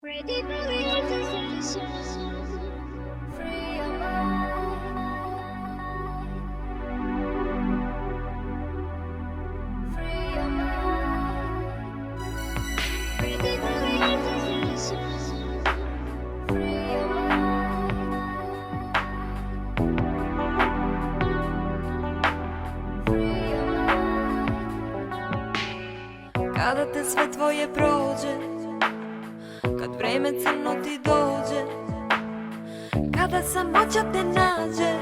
Ready for relaxation, free your mind, free your mind. Ready for relaxation, free your mind, free your mind. Kada te sve tvoje prođe, kad vreme crno ti dođe, kada samoća te nađe,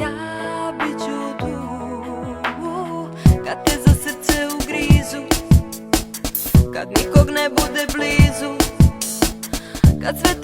ja bit ću tu. Kad te za srce ugrizu, kad nikog ne bude blizu, kad sve